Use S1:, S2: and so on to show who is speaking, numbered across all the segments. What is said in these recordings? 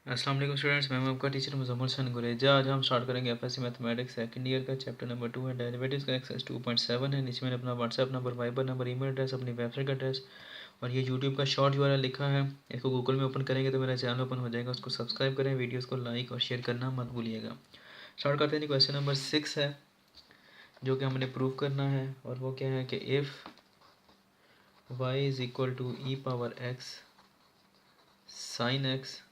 S1: अस्सलाम वालेकुम स्टूडेंट्स, मैं आपका टीचर मुज़म्मिल हसन गुरेजा। आज हम स्टार्ट करेंगे एफएससी मैथमेटिक्स सेकंड ईयर का चैप्टर नंबर 2 है। डेरिवेटिव्स का एक्सरसाइज 2.7 है। नीचे मैंने अपना WhatsApp number, Viber number, email address, अपनी वेबसाइट का एड्रेस और ये यूट्यूब का शॉर्ट यूआरएल लिखा है। इसको गूगल में ओपन करेंगे तो मेरा चैनल ओपन हो जाएगा। उसको सब्सक्राइब करें, वीडियोज़ को लाइक और शेयर करना मत भूलिएगा। स्टार्ट करते हैं। क्वेश्चन नंबर 6 है जो कि हमने प्रूव करना है, और वो क्या है कि if y is equal to e power x sine x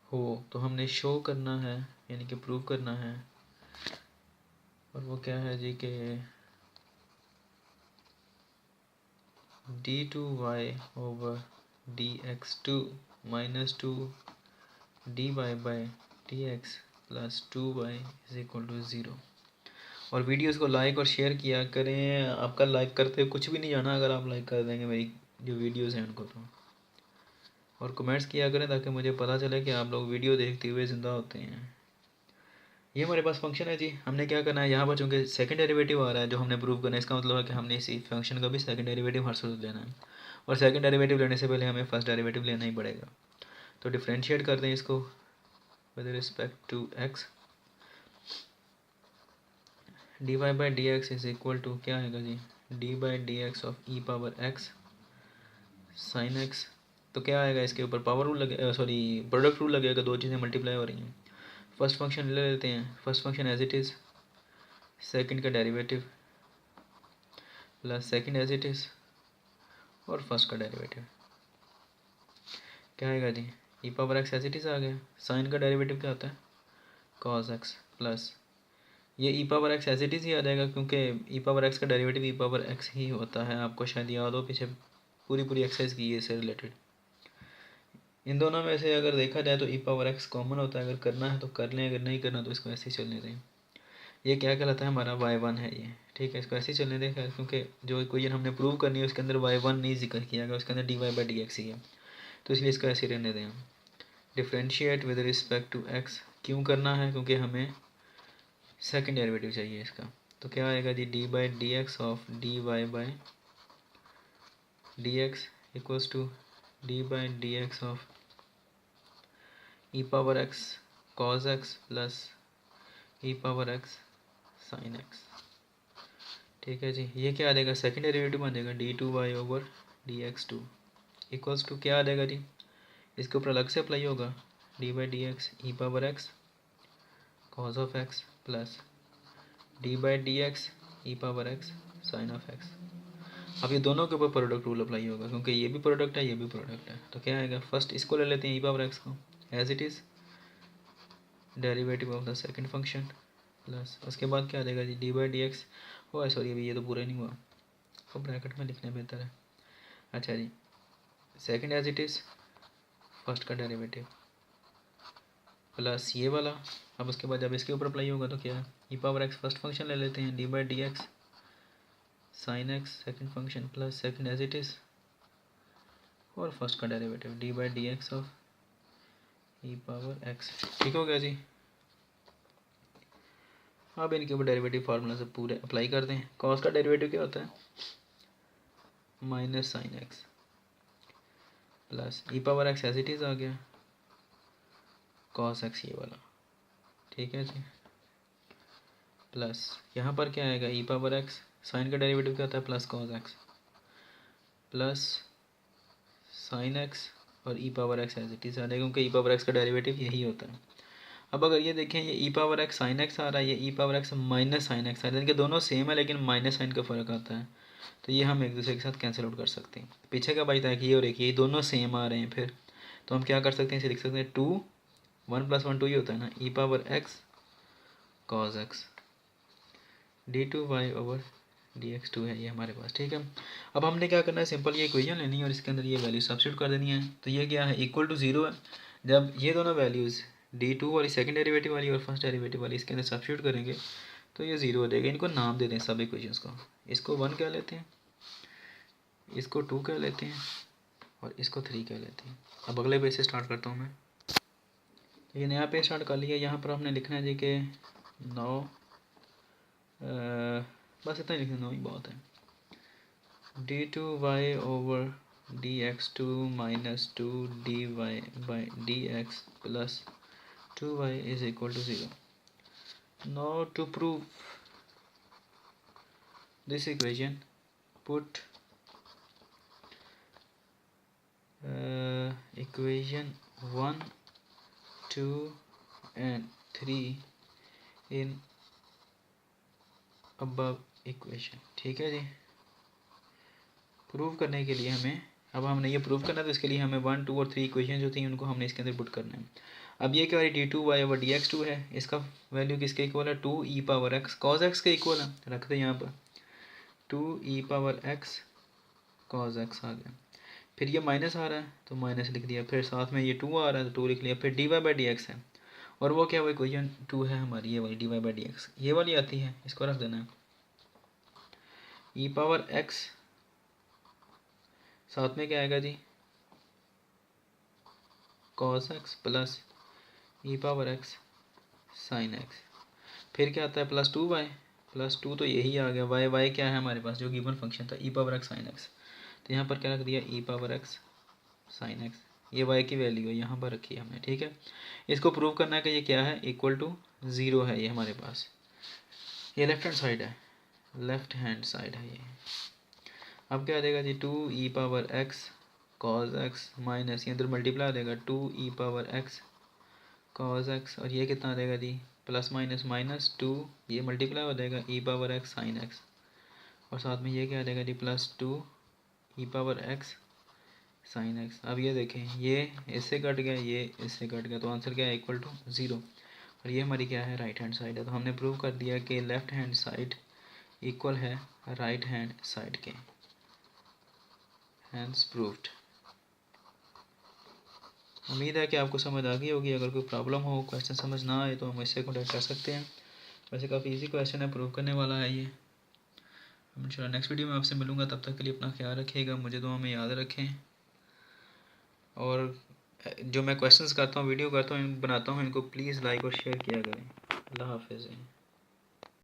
S1: हो तो हमने शो करना है, यानी कि प्रूव करना है। और वो क्या है जी कि d2y over dx2 minus 2 dy by dx plus 2y is equal to 0। और वीडियोस को लाइक और शेयर किया करें। आपका लाइक करते हुए कुछ भी नहीं जाना अगर आप लाइक कर देंगे मेरी जो वीडियोस हैं उनको तो। और कमेंट्स किया करें ताकि मुझे पता चले कि आप लोग वीडियो देखते हुए ज़िंदा होते हैं। ये हमारे पास फंक्शन है जी। हमने क्या करना है, यहाँ पर चूँकि सेकंड डेरिवेटिव आ रहा है जो हमने प्रूव करना है, इसका मतलब है कि हमने इसी फंक्शन का भी सेकंड डेरिवेटिव हर सूरत लेना है। और सेकंड डेरिवेटिव लेने से पहले हमें फर्स्ट डेरिवेटिव लेना ही पड़ेगा। तो डिफ्रेंशिएट करते हैं इसको with respect to x. D y by d x is equal to क्या आएगा जी, d by d x of e power x sine x. तो क्या आएगा, इसके ऊपर पावर रूल लगे, सॉरी प्रोडक्ट रूल लगेगा। दो चीज़ें मल्टीप्लाई हो रही हैं। फर्स्ट फंक्शन ले लेते हैं। First function as it is, second का derivative plus second as it is और फर्स्ट का डेरिवेटिव क्या आएगा जी, e power x as it is आ गया। साइन का डेरिवेटिव क्या होता है, कॉस एक्स प्लस ये e power x as it is ही आ जाएगा, क्योंकि ई पावर एक्स का डेरिवेटिव ई पावर एक्स ही होता है। आपको शायद याद हो, पीछे पूरी एक्सरसाइज की है इससे रिलेटेड। इन दोनों में से अगर देखा जाए तो ई पावर एक्स कॉमन होता है। अगर करना है तो कर लें, अगर नहीं करना तो इसको ऐसे ही चलने दें। ये क्या कहलाता है, हमारा y1 है ये, ठीक है। इसको ऐसे ही चलने दें खैर, क्योंकि जो इक्वेशन हमने प्रूव करनी है उसके अंदर y1 नहीं जिक्र किया गया, उसके अंदर dy बाई डी एक्स ही है, तो इसलिए इसको ऐसे ही रहने दें हम। Differentiate with respect to x क्यों करना है, क्योंकि हमें सेकंड डेरिवेटिव चाहिए इसका। तो क्या आएगा जी, d by d x of d y by d x equals to d by d x of e power x cos x plus e power x sine x. ठीक है जी। ये क्या आ जाएगा, सेकंड डेरिवेटिव बन जाएगा d two y over d x two equals to क्या आ जाएगा जी, इसके ऊपर अलग से अप्लाई होगा d by d x e power x cos of x plus d by d x e power x sine of x. अब ये दोनों के ऊपर प्रोडक्ट रूल अप्लाई होगा, क्योंकि ये भी प्रोडक्ट है ये भी प्रोडक्ट है। तो क्या आएगा, फर्स्ट इसको ले लेते हैं ई पावर एक्स को as it is derivative of the second function plus उसके बाद क्या आ जाएगा जी, d by d x. Oh sorry, अभी ये तो पूरा नहीं हुआ, तो ब्रैकेट में लिखना बेहतर है। अच्छा जी, second as it is first का डेरिवेटिव प्लस ये वाला। अब उसके बाद जब इसके ऊपर अप्लाई होगा तो क्या है, e power x first function ले लेते हैं d by d x sine x second function plus second as it is और फर्स्ट का derivative d by d x of e power x. ठीक हो गया जी। अब इनके ऊपर डेरिवेटिव फार्मूला से पूरे अप्लाई कर दें। कॉस का डेरिवेटिव क्या होता है, minus sine x plus e power x as it is आ गया कॉस एक्स ये वाला, ठीक है जी। प्लस यहाँ पर क्या आएगा, ई पावर एक्स साइन का डेरिवेटिव क्या होता है, plus cos x plus sine x और e power x as it is आ जाएगा, क्योंकि ई पावर एक्स का डेरिवेटिव यही होता है। अब अगर ये देखें, ये e power x sine x आ रहा है, ये e power x minus sine x आ रहा है, इनके दोनों सेम है लेकिन माइनस साइन का फ़र्क आता है। तो ये हम एक दूसरे के साथ कैंसिल आउट कर सकते हैं। पीछे का बचता है कि ये और एक ये दोनों सेम आ रहे हैं, फिर तो हम क्या कर सकते हैं, इसे लिख सकते हैं 2 1 + 1 2 ही होता है ना, e power x cos x d two y over d x two है ये हमारे पास, ठीक है। अब हमने क्या करना है, सिंपल ये इक्वेशन लेनी है और इसके अंदर ये वैल्यू सब्स्टिट्यूट कर देनी है। तो ये क्या है, इक्वल टू 0 है। जब ये दोनों वैल्यूज़ डी टू वाली सेकंड डेरिवेटिव वाली और फर्स्ट डेरिवेटिव वाली इसके अंदर सब्स्टिट्यूट करेंगे तो ये 0 हो जाएगा। इनको नाम दे दें सब इक्वेशंस को, इसको 1 कह लेते हैं, इसको 2 कह लेते हैं और इसको 3 कह लेते हैं। अब अगले पेज से स्टार्ट करता हूँ मैं। तो ये नया पेज स्टार्ट कर लिया। यहाँ पर हमने लिखना है जी कि 9 बस इतना ही लिखना, 9 ही बहुत है। D two y over dx2 minus 2 dy by dx plus 2y is equal to 0. Now to prove this equation, put equation 1, 2 and 3 in above equation. ठीक है जी। प्रूव करने के लिए हमें, अब हमने ये प्रूव करना है तो इसके लिए हमें 1, 2 और 3 इक्वेशन जो थी उनको हमने इसके अंदर पुट करना है। अब ये क्या है, d2y ओवर dx2 है, इसका वैल्यू किसके इक्वल है, 2 e power x cos x के इक्वल है। रखते हैं यहाँ पर 2 e power x cos x आ गया। फिर ये माइनस आ रहा है तो माइनस लिख दिया, फिर साथ में ये 2 आ रहा है तो 2 लिख लिया, फिर dy बाई dx है, और वो क्या, वो इक्वेशन 2 है हमारी, ये वाली dy बाई dx, ये वाली आती है, इसको रख देना है e पावर x, साथ में क्या आएगा जी cos x plus e power x sin x, फिर क्या आता है प्लस 2y, प्लस 2 तो यही आ गया, y क्या है हमारे पास जो गिवन फंक्शन था e power x sin x, तो यहाँ पर क्या रख दिया e power x sin x, ये y की वैल्यू है यहाँ पर रखी है हमने। ठीक है, इसको प्रूव करना है कि ये क्या है, इक्वल टू 0 है ये हमारे पास, ये लेफ्ट हैंड साइड है, लेफ्ट हैंड साइड है ये। अब क्या देगा जी 2 e power x cos x minus, ये अंदर मल्टीप्लाई देगा 2 e power x cos x, और ये कितना देगा जी प्लस माइनस माइनस 2, ये मल्टीप्लाई हो जाएगा e power x sin x, और साथ में ये क्या देगा जी plus 2 e power x sin x। अब ये देखें, ये इससे कट गया, ये इससे कट गया, तो आंसर क्या है इक्वल टू 0, और ये हमारी क्या है राइट हैंड साइड है। तो हमने प्रूव कर दिया कि लेफ्ट हैंड साइड इक्वल है राइट हैंड साइड के, हैंड्स प्रूव्ड। उम्मीद है कि आपको समझ आ गई होगी। अगर कोई प्रॉब्लम हो, क्वेश्चन समझ ना आए तो हम इससे कॉन्टेक्ट कर सकते हैं। वैसे काफ़ी इजी क्वेश्चन है, प्रूव करने वाला है ये। हम इंशाल्लाह नेक्स्ट वीडियो में आपसे मिलूँगा, तब तक के लिए अपना ख्याल रखिएगा, मुझे दुआ में याद रखें, और जो मैं क्वेश्चंस करता हूँ, वीडियो करता हूँ, बनाता हूँ, इनको प्लीज़ लाइक और शेयर किया करें। अल्लाह हाफिज़।